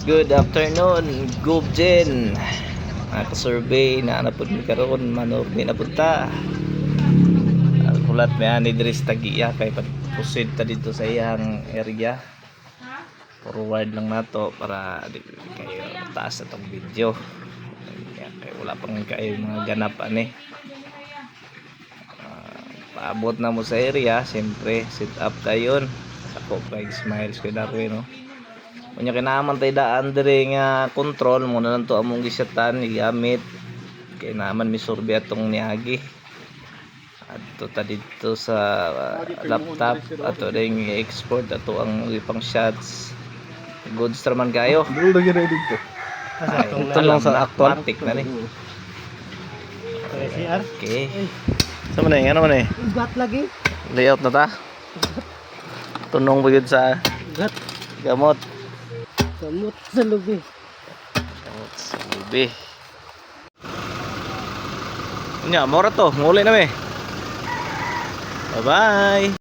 Good afternoon, Gubjen. Naka-survey na napod mi karon manor mi napunta. Kulat may ani diri sa Tagiya kay proceed ta dito sa iyang area. Forward lang nato para di kayo taas atong video. Kay wala pang kayo mga ganap ani. Paabot na mo sa area, siyempre sit up tayon. Sako kay Smiles kay Darwin no. Kunya kinaaman tay daan diri nga control muna lang to among gisatan igamit kay naman mi survey atong niagi adto ta dito sa laptop ato ding i-export ato ang ipang shots goods man kayo dulu lagi ready dito. ito lang sa automatic na ni okay sama na yung ano man eh Ugat lagi. layout na ta tunong bugid sa Ugat. gamot Samot sa lubi. gamot sa lubi nya mora to muli na me bye bye.